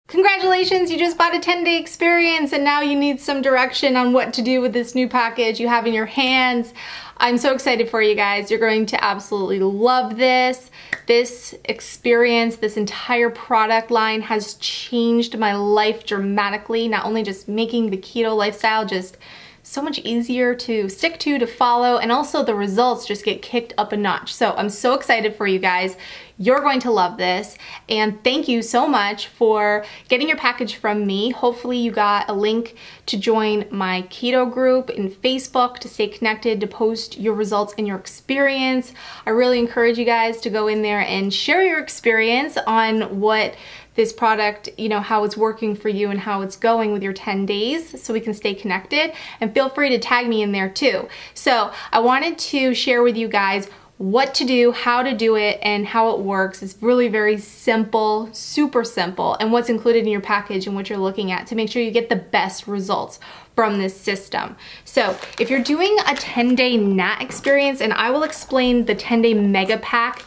Congratulations, you just bought a 10-day experience and now you need some direction on what to do with this new package you have in your hands. I'm so excited for you guys. You're going to absolutely love this. This experience, this entire product line has changed my life dramatically. Not only just making the keto lifestyle just so much easier to stick to follow, and also the results just get kicked up a notch. So I'm so excited for you guys. You're going to love this, and thank you so much for getting your package from me. Hopefully you got a link to join my keto group in Facebook to stay connected, to post your results and your experience. I really encourage you guys to go in there and share your experience on what this product, you know, how it's working for you and how it's going with your 10 days so we can stay connected, and feel free to tag me in there too. So I wanted to share with you guys what to do, how to do it, and how it works. It's really very simple, super simple, and what's included in your package and what you're looking at to make sure you get the best results from this system. So if you're doing a 10-day NAT experience, and I will explain the 10-day mega pack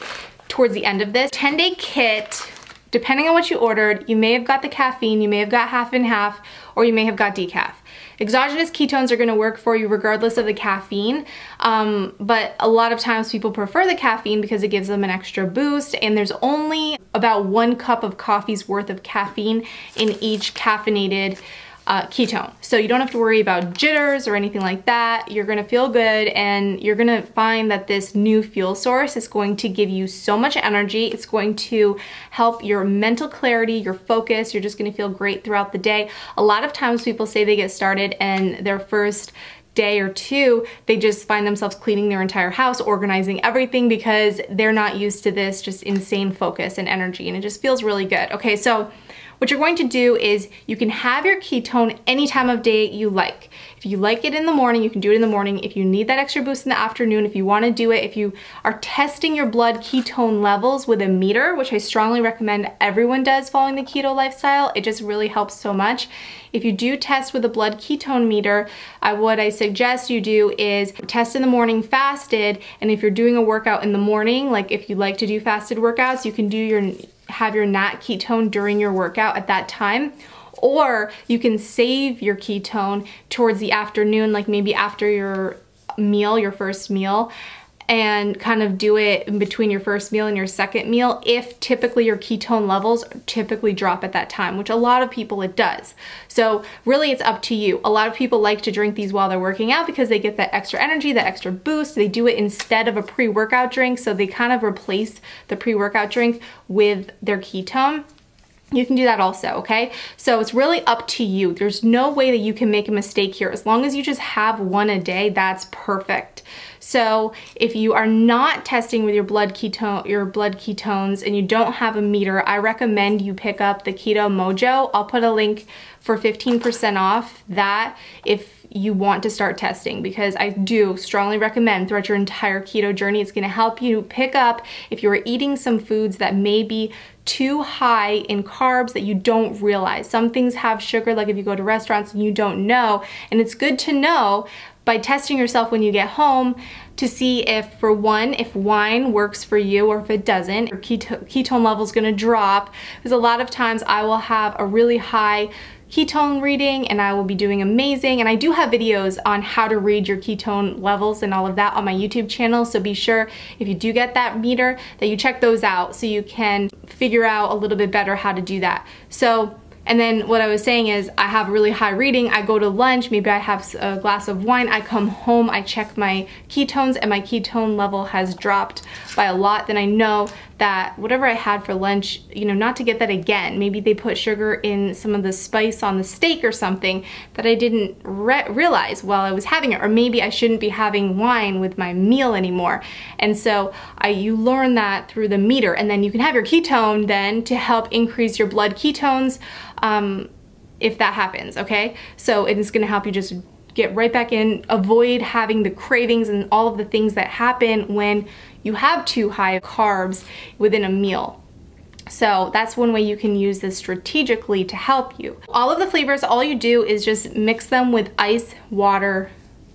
towards the end of this, 10-day kit, depending on what you ordered, you may have got the caffeine, you may have got half and half, or you may have got decaf. Exogenous ketones are gonna work for you regardless of the caffeine, but a lot of times people prefer the caffeine because it gives them an extra boost, and there's only about 1 cup of coffee's worth of caffeine in each caffeinated ketone. So you don't have to worry about jitters or anything like that. You're gonna feel good, and you're gonna find that this new fuel source is going to give you so much energy. It's going to help your mental clarity, your focus. You're just gonna feel great throughout the day. A lot of times people say they get started and their first day or two, they just find themselves cleaning their entire house, organizing everything, because they're not used to this just insane focus and energy, and it just feels really good. Okay, so what you're going to do is you can have your ketone any time of day you like. If you like it in the morning, you can do it in the morning. If you need that extra boost in the afternoon, if you want to do it, if you are testing your blood ketone levels with a meter, which I strongly recommend everyone does following the keto lifestyle, it just really helps so much. If you do test with a blood ketone meter, what I suggest you do is test in the morning fasted, and if you're doing a workout in the morning, like if you like to do fasted workouts, you can have your NAT ketone during your workout at that time, or you can save your ketone towards the afternoon, like maybe after your meal, your first meal, and kind of do it in between your first meal and your second meal if typically your ketone levels typically drop at that time, which a lot of people it does. So really it's up to you. A lot of people like to drink these while they're working out because they get that extra energy, that extra boost. They do it instead of a pre-workout drink, so they kind of replace the pre-workout drink with their ketone. You can do that also, okay? So it's really up to you. There's no way that you can make a mistake here. As long as you just have one a day, that's perfect. So if you are not testing with your blood ketones and you don't have a meter, I recommend you pick up the Keto Mojo. I'll put a link for 15% off that if you want to start testing, because I do strongly recommend throughout your entire keto journey, it's gonna help you pick up if you're eating some foods that may be too high in carbs that you don't realize. Some things have sugar, like if you go to restaurants and you don't know, and it's good to know by testing yourself when you get home to see if, for one, if wine works for you, or if it doesn't, your ketone level is gonna drop. Because a lot of times I will have a really high ketone reading and I will be doing amazing, and I do have videos on how to read your ketone levels and all of that on my YouTube channel, so be sure if you do get that meter that you check those out so you can figure out a little bit better how to do that. So, and then what I was saying is I have a really high reading, I go to lunch, maybe I have a glass of wine, I come home, I check my ketones and my ketone level has dropped by a lot, then I know that whatever I had for lunch, you know, not to get that again. Maybe they put sugar in some of the spice on the steak or something that I didn't realize while I was having it, or maybe I shouldn't be having wine with my meal anymore. And so you learn that through the meter, and then you can have your ketone then to help increase your blood ketones if that happens, okay? So it's gonna help you just get right back in, avoid having the cravings and all of the things that happen when you have too high carbs within a meal. So that's one way you can use this strategically to help you. All of the flavors, all you do is just mix them with ice, water,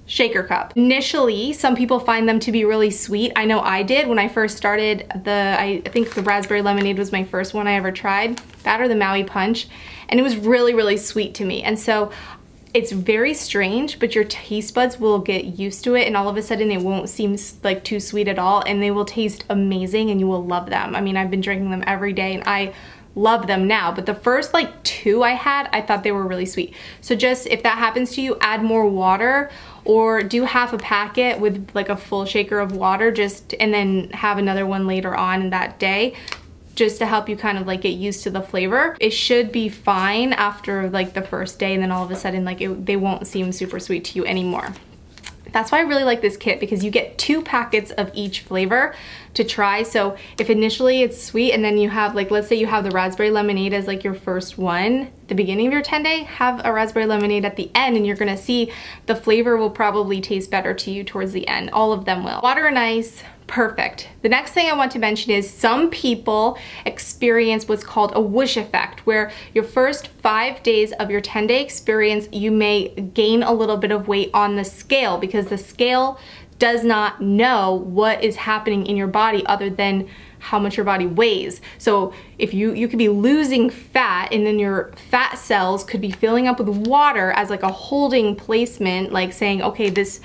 shaker cup. Initially, some people find them to be really sweet. I know I did when I first started. I think the raspberry lemonade was my first one I ever tried. that or the Maui Punch, and it was really, really sweet to me. And so it's very strange, but your taste buds will get used to it, and all of a sudden it won't seem like too sweet at all, and they will taste amazing and you will love them. I mean, I've been drinking them every day and I love them now, but the first like 2 I had, I thought they were really sweet. So just if that happens to you, add more water, or do half a packet with like a full shaker of water, and then have another one later on in that day, just to help you kind of like get used to the flavor. It should be fine after like the first day, and then all of a sudden like they won't seem super sweet to you anymore. That's why I really like this kit, because you get 2 packets of each flavor to try. So if initially it's sweet, and then you have like, let's say you have the raspberry lemonade as like your first one at the beginning of your 10-day, have a raspberry lemonade at the end, and you're gonna see the flavor will probably taste better to you towards the end. All of them will. Water and ice, perfect. The next thing I want to mention is some people experience what's called a whoosh effect, where your first 5 days of your 10-day experience, you may gain a little bit of weight on the scale, because the scale does not know what is happening in your body other than how much your body weighs. So if you could be losing fat, and then your fat cells could be filling up with water as like a holding placement, like saying, okay, this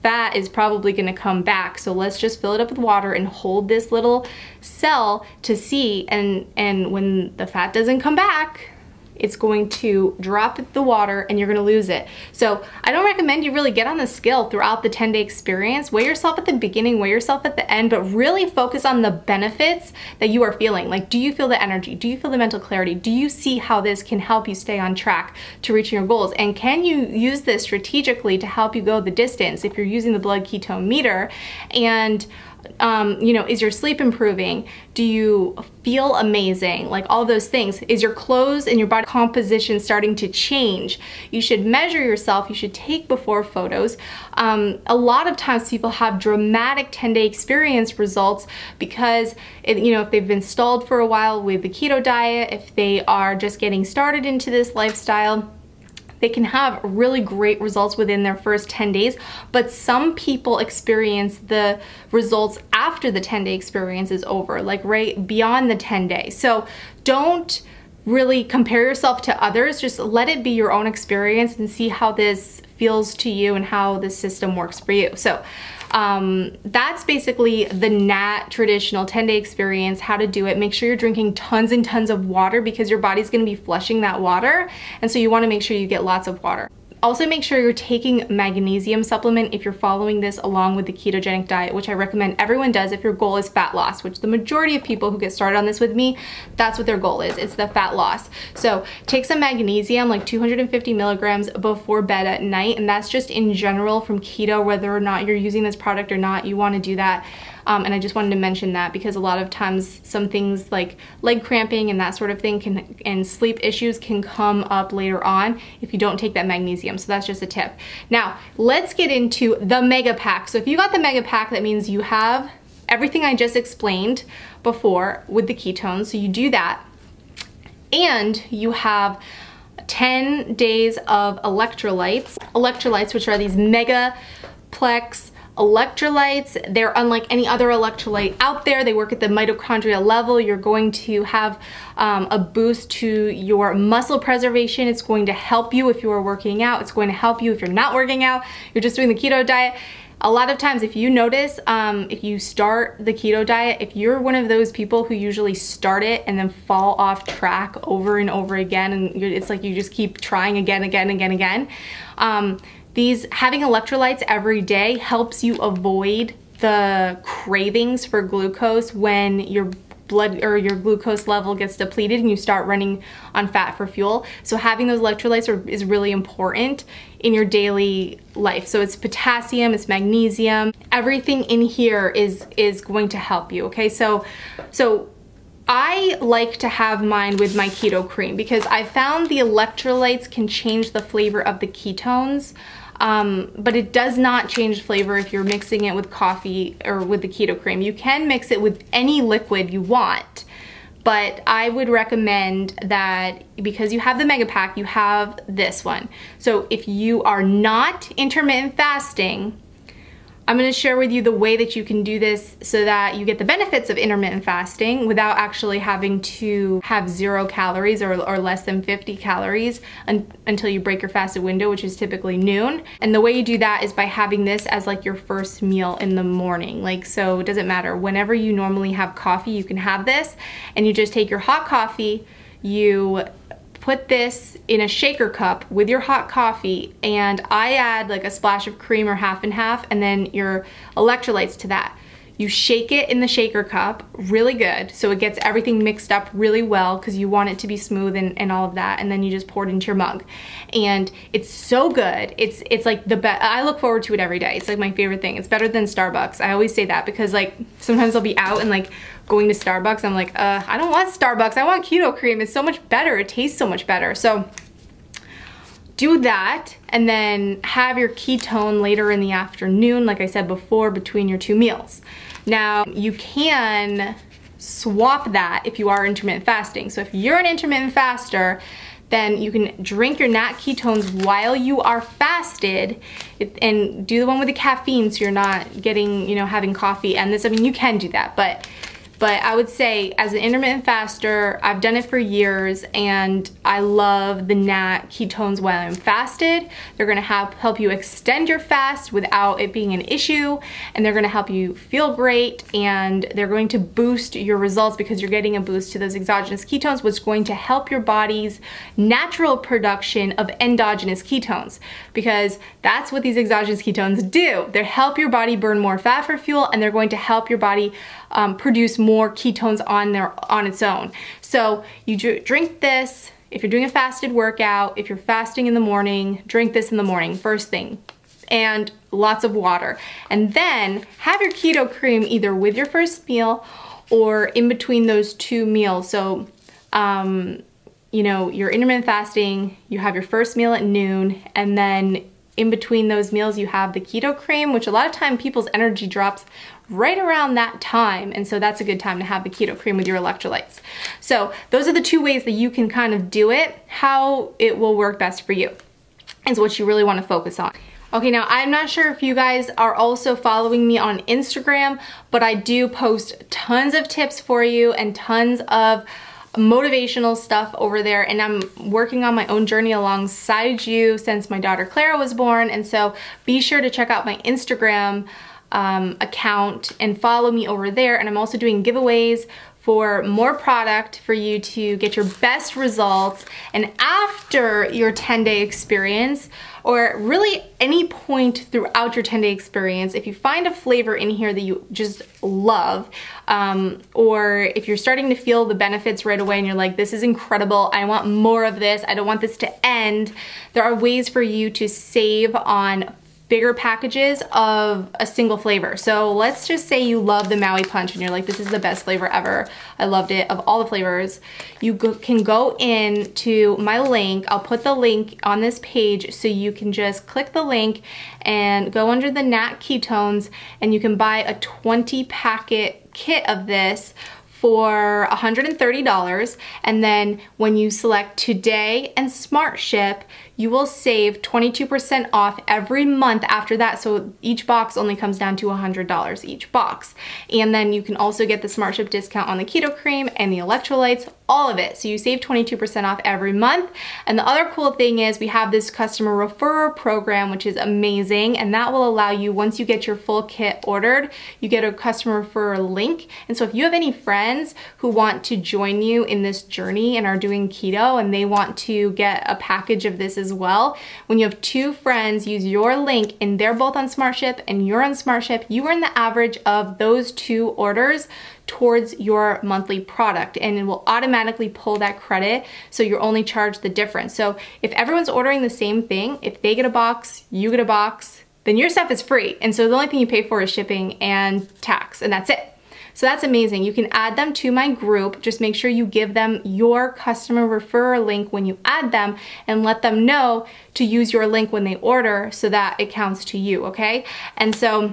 fat is probably gonna come back, so let's just fill it up with water and hold this little cell to see, and when the fat doesn't come back, it's going to drop the water and you're gonna lose it. So I don't recommend you really get on the scale throughout the 10-day experience. Weigh yourself at the beginning, weigh yourself at the end, but really focus on the benefits that you are feeling. Like, do you feel the energy? Do you feel the mental clarity? Do you see how this can help you stay on track to reaching your goals? And can you use this strategically to help you go the distance if you're using the blood ketone meter? And you know, is your sleep improving? Do you feel amazing? Like all those things. Is your clothes and your body composition starting to change? You should measure yourself. You should take before photos. A lot of times people have dramatic 10-day experience results because, you know, if they've been stalled for a while with the keto diet, if they are just getting started into this lifestyle, they can have really great results within their first 10 days, but some people experience the results after the 10-day experience is over, like right beyond the 10 days. So don't really compare yourself to others, just let it be your own experience and see how this feels to you and how the system works for you. So that's basically the NAT traditional 10-day experience, how to do it. Make sure you're drinking tons and tons of water, because your body's gonna be flushing that water, and so you wanna make sure you get lots of water. Also make sure you're taking magnesium supplement if you're following this along with the ketogenic diet, which I recommend everyone does if your goal is fat loss, which the majority of people who get started on this with me, that's what their goal is. It's the fat loss. So take some magnesium, like 250 milligrams before bed at night, and that's just in general from keto, whether or not you're using this product or not, you wanna do that. And I just wanted to mention that because a lot of times some things like leg cramping and that sort of thing and sleep issues can come up later on if you don't take that magnesium. So that's just a tip. Now, let's get into the mega pack. So if you got the mega pack, that means you have everything I just explained before with the ketones. So you do that, and you have 10 days of electrolytes. Electrolytes, which are these megaplex electrolytes. They're unlike any other electrolyte out there. They work at the mitochondrial level. You're going to have a boost to your muscle preservation. It's going to help you if you are working out. It's going to help you if you're not working out. You're just doing the keto diet. A lot of times, if you notice, if you start the keto diet, if you're one of those people who usually start it and then fall off track over and over again, and it's like you just keep trying again, having electrolytes every day helps you avoid the cravings for glucose when your blood or your glucose level gets depleted and you start running on fat for fuel. So having those electrolytes is really important in your daily life. So it's potassium, it's magnesium, everything in here is going to help you, okay? So I like to have mine with my keto cream because I found the electrolytes can change the flavor of the ketones. But it does not change flavor if you're mixing it with coffee or with the keto cream. You can mix it with any liquid you want, but I would recommend that because you have the mega pack, you have this one. So if you are not intermittent fasting, I'm gonna share with you the way that you can do this so that you get the benefits of intermittent fasting without actually having to have 0 calories or less than 50 calories until you break your fasted window, which is typically noon. And the way you do that is by having this as like your first meal in the morning. Like, so it doesn't matter. Whenever you normally have coffee, you can have this, and you just take your hot coffee, you put this in a shaker cup with your hot coffee, and I add like a splash of cream or half and half, and then your electrolytes to that. You shake it in the shaker cup really good so it gets everything mixed up really well, because you want it to be smooth and all of that, and then you just pour it into your mug. And it's so good. It's like the best. I look forward to it every day. It's like my favorite thing. It's better than Starbucks. I always say that because like sometimes I'll be out and like going to Starbucks, I'm like, I don't want Starbucks, I want keto cream. It's so much better. It tastes so much better. So do that, and then have your ketone later in the afternoon, like I said before, between your 2 meals. Now, you can swap that if you are intermittent fasting. So if you're an intermittent faster, then you can drink your nat ketones while you are fasted, and do the one with the caffeine so you're not getting, you know, having coffee and this. I mean, you can do that, but I would say as an intermittent faster, I've done it for years, and I love the nat ketones while I'm fasted. They're gonna help you extend your fast without it being an issue, and they're gonna help you feel great, and they're going to boost your results because you're getting a boost to those exogenous ketones, which is going to help your body's natural production of endogenous ketones, because that's what these exogenous ketones do. They help your body burn more fat for fuel, and they're going to help your body produce more ketones on its own. So you drink this if you're doing a fasted workout. If you're fasting in the morning, drink this in the morning first thing, and lots of water. And then have your keto cream either with your first meal or in between those 2 meals. So you know, you're intermittent fasting, you have your first meal at noon, and then in between those meals you have the keto cream, which a lot of time people's energy drops right around that time, and so that's a good time to have the keto cream with your electrolytes. So those are the 2 ways that you can kind of do it. How it will work best for you is what you really want to focus on. Okay, now I'm not sure if you guys are also following me on Instagram, but I do post tons of tips for you and tons of motivational stuff over there, and I'm working on my own journey alongside you since my daughter Clara was born. And so be sure to check out my Instagram account and follow me over there. And I'm also doing giveaways for more product for you to get your best results. And after your 10-day experience, or really any point throughout your 10-day experience, if you find a flavor in here that you just love, or if you're starting to feel the benefits right away and you're like, this is incredible, I want more of this, I don't want this to end, there are ways for you to save on bigger packages of a single flavor. So let's just say you love the Maui Punch and you're like, this is the best flavor ever, I loved it, of all the flavors. You can go into my link, I'll put the link on this page, so you can just click the link and go under the nat ketones, and you can buy a 20 packet kit of this for $130, and then when you select Today and Smart Ship, you will save 22% off every month after that. So each box only comes down to $100 each box. And then you can also get the Smart Ship discount on the keto cream and the electrolytes, all of it. So you save 22% off every month. And the other cool thing is we have this customer referral program, which is amazing. And that will allow you, once you get your full kit ordered, you get a customer referral link. And so if you have any friends who want to join you in this journey and are doing keto and they want to get a package of this as well, when you have 2 friends use your link and they're both on Smart Ship and you're on Smart Ship, you earn the average of those 2 orders towards your monthly product, and it will automatically pull that credit, so you're only charged the difference. So if everyone's ordering the same thing, if they get a box, you get a box, then your stuff is free. And so the only thing you pay for is shipping and tax, and that's it. So that's amazing. You can add them to my group. Just make sure you give them your customer referral link when you add them, and let them know to use your link when they order so that it counts to you, okay? And so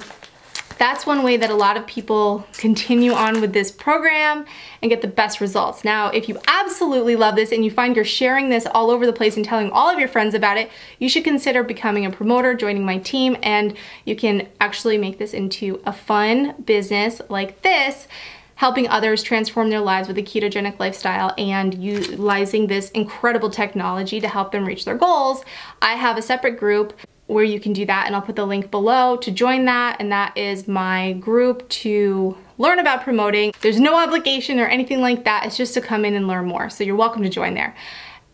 That's one way that a lot of people continue on with this program and get the best results. Now, if you absolutely love this and you find you're sharing this all over the place and telling all of your friends about it, you should consider becoming a promoter, joining my team, and you can actually make this into a fun business like this, helping others transform their lives with a ketogenic lifestyle and utilizing this incredible technology to help them reach their goals. I have a separate group where you can do that, and I'll put the link below to join that, and that is my group to learn about promoting. There's no obligation or anything like that. It's just to come in and learn more, so you're welcome to join there.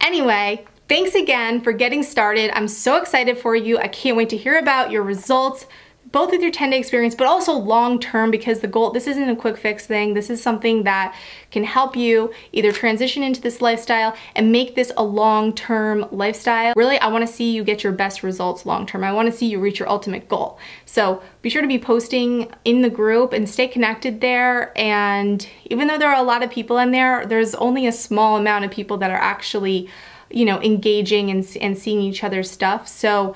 Anyway, thanks again for getting started. I'm so excited for you. I can't wait to hear about your results, both with your 10-day experience, but also long-term, because the goal, this isn't a quick fix thing. This is something that can help you either transition into this lifestyle and make this a long-term lifestyle. Really, I wanna see you get your best results long-term. I wanna see you reach your ultimate goal. So be sure to be posting in the group and stay connected there. And even though there are a lot of people in there, there's only a small amount of people that are actually, you know, engaging and seeing each other's stuff. So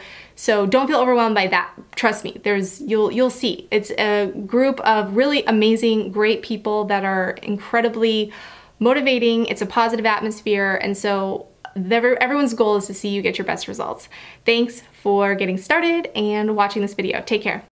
don't feel overwhelmed by that. Trust me, you'll see. It's a group of really amazing, great people that are incredibly motivating. It's a positive atmosphere, and so everyone's goal is to see you get your best results. Thanks for getting started and watching this video. Take care.